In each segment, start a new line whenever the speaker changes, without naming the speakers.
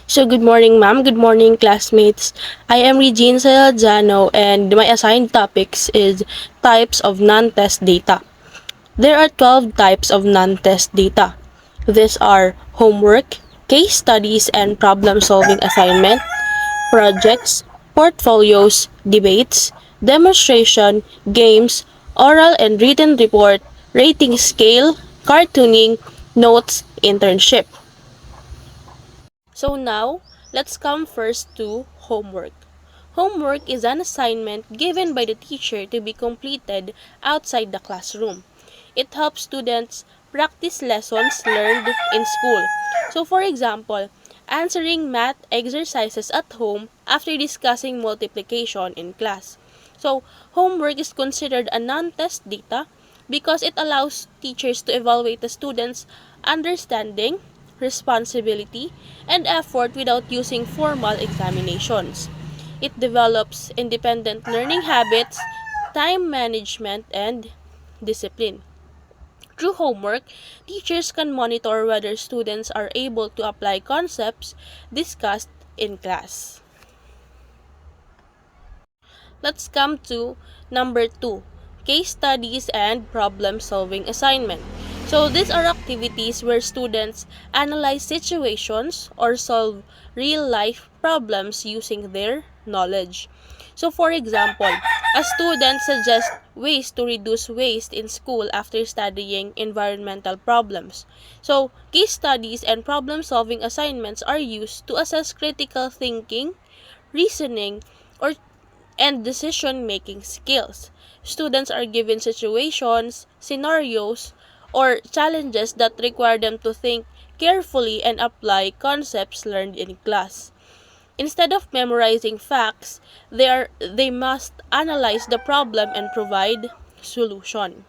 So good morning ma'am, good morning classmates. I am Regine Salazano and my assigned topics is types of non-test data. There are 12 types of non-test data. These are homework, case studies and problem-solving assignment, projects, portfolios, debates, demonstration, games, oral and written report, rating scale, cartooning, notes, internship. So now, let's come first to homework. Homework is an assignment given by the teacher to be completed outside the classroom. It helps students practice lessons learned in school. So for example, answering math exercises at home after discussing multiplication in class. So homework is considered a non-test data because it allows teachers to evaluate the students' understanding, responsibility, and effort without using formal examinations. It develops independent learning habits, time management, and discipline. Through homework, teachers can monitor whether students are able to apply concepts discussed in class. Let's come to number 2, case studies and problem-solving assignment. So these are activities where students analyze situations or solve real-life problems using their knowledge. So for example, a student suggests ways to reduce waste in school after studying environmental problems. So case studies and problem-solving assignments are used to assess critical thinking, reasoning, or and decision-making skills. Students are given situations, scenarios, or challenges that require them to think carefully and apply concepts learned in class. Instead of memorizing facts, they must analyze the problem and provide solution.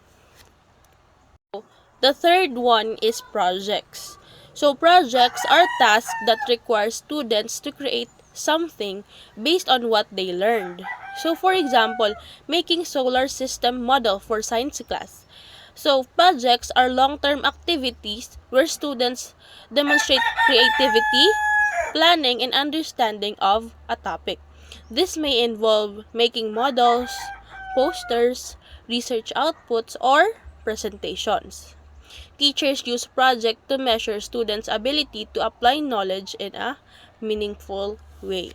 The third one is projects. So projects are tasks that require students to create something based on what they learned. So for example, making solar system model for science class. So projects are long-term activities where students demonstrate creativity, planning, and understanding of a topic. This may involve making models, posters, research outputs, or presentations. Teachers use projects to measure students' ability to apply knowledge in a meaningful way.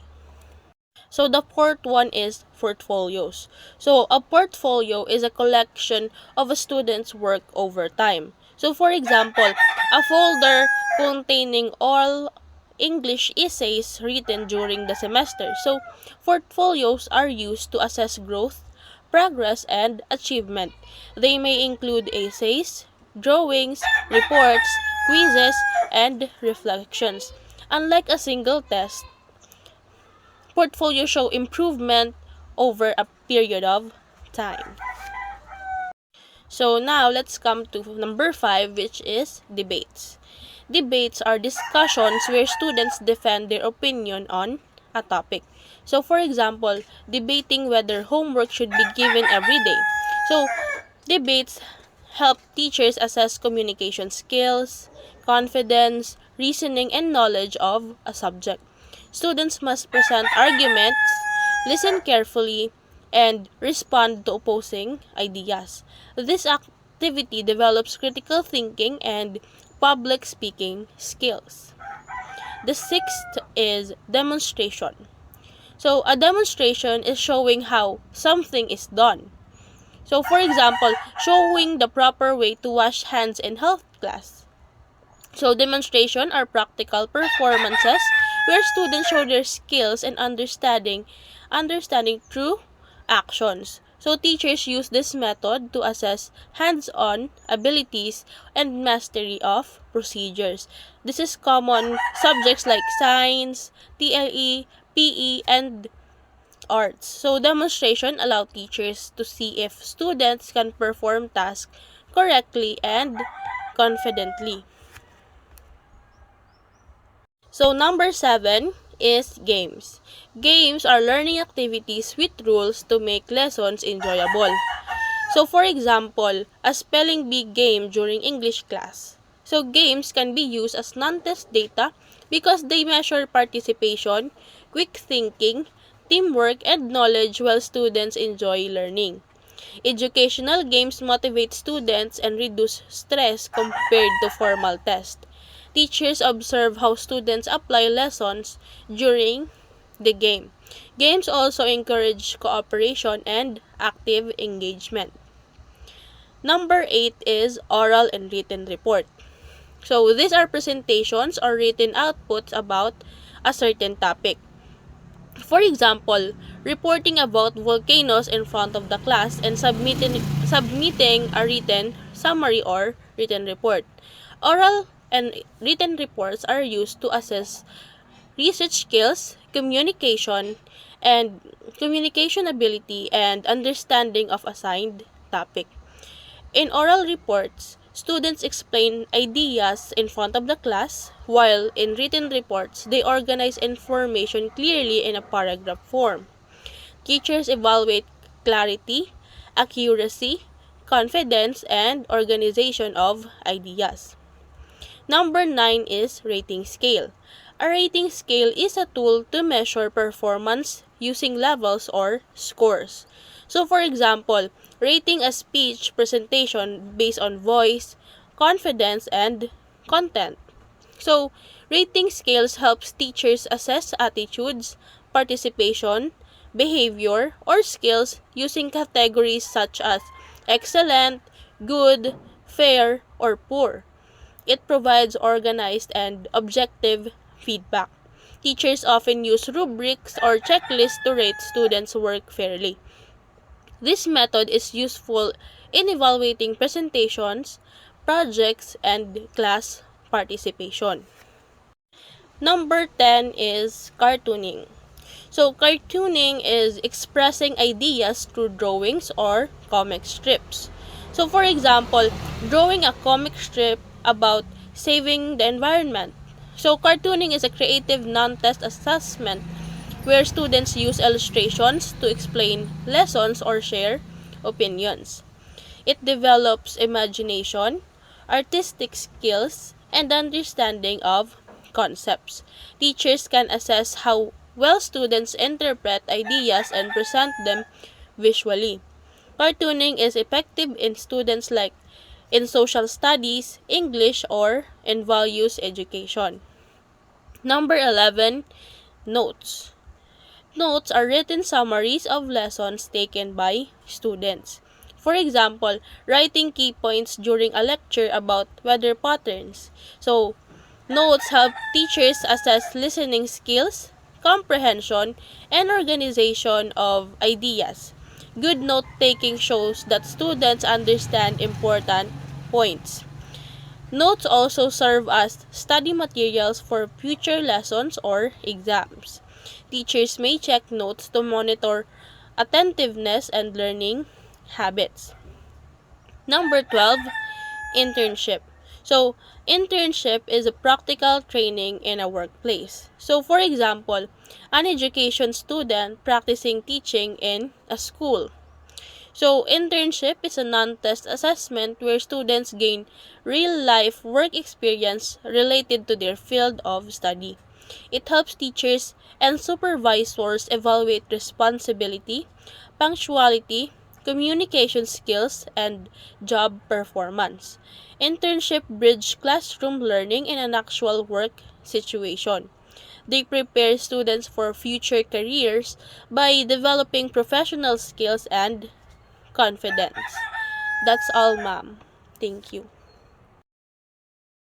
So the fourth one is portfolios. So a portfolio is a collection of a student's work over time. So for example, a folder containing all English essays written during the semester. So portfolios are used to assess growth, progress, and achievement. They may include essays, drawings, reports, quizzes, and reflections. Unlike a single test, portfolio show improvement over a period of time. So now let's come to number 5, which is debates. Debates are discussions where students defend their opinion on a topic. So for example, debating whether homework should be given every day. So debates help teachers assess communication skills, confidence, reasoning, and knowledge of a subject. Students must present arguments, listen carefully, and respond to opposing ideas. This activity develops critical thinking and public speaking skills. The sixth is demonstration. So, a demonstration is showing how something is done. So, for example, showing the proper way to wash hands in health class. So, demonstration are practical performances where students show their skills and understanding through actions. So, teachers use this method to assess hands-on abilities and mastery of procedures. This is common subjects like science, TLE, PE, and arts. So, demonstration allow teachers to see if students can perform tasks correctly and confidently. So number 7 is games. Games are learning activities with rules to make lessons enjoyable. So for example, a spelling bee game during English class. So games can be used as non-test data because they measure participation, quick thinking, teamwork, and knowledge while students enjoy learning. Educational games motivate students and reduce stress compared to formal tests. Teachers observe how students apply lessons during the game. Games also encourage cooperation and active engagement. Number 8 is oral and written report. So these are presentations or written outputs about a certain topic. For example, reporting about volcanoes in front of the class and submitting a written summary or written report. Oral and written reports are used to assess research skills, and communication ability and understanding of assigned topic. In oral reports, students explain ideas in front of the class, while in written reports, they organize information clearly in a paragraph form. Teachers evaluate clarity, accuracy, confidence, and organization of ideas. Number 9 is rating scale. A rating scale is a tool to measure performance using levels or scores. So for example, rating a speech presentation based on voice, confidence, and content. So, rating scales helps teachers assess attitudes, participation, behavior, or skills using categories such as excellent, good, fair, or poor. It provides organized and objective feedback. Teachers often use rubrics or checklists to rate students' work fairly. This method is useful in evaluating presentations, projects, and class participation. Number 10 is cartooning. So, cartooning is expressing ideas through drawings or comic strips. So, for example, drawing a comic strip about saving the environment. So, cartooning is a creative non-test assessment where students use illustrations to explain lessons or share opinions. It develops imagination, artistic skills, and understanding of concepts. Teachers can assess how well students interpret ideas and present them visually. Cartooning is effective in students like in social studies, English, or in values education. Number 11, notes. Notes are written summaries of lessons taken by students. For example, writing key points during a lecture about weather patterns. So, notes help teachers assess listening skills, comprehension, and organization of ideas. Good note-taking shows that students understand important points. Notes also serve as study materials for future lessons or exams. Teachers may check notes to monitor attentiveness and learning habits. Number 12, internship. So, internship is a practical training in a workplace. So, for example, an education student practicing teaching in a school. So, internship is a non-test assessment where students gain real-life work experience related to their field of study. It helps teachers and supervisors evaluate responsibility, punctuality, communication skills, and job performance. Internship bridge classroom learning in an actual work situation. They prepare students for future careers by developing professional skills and confidence. That's all, ma'am. Thank you.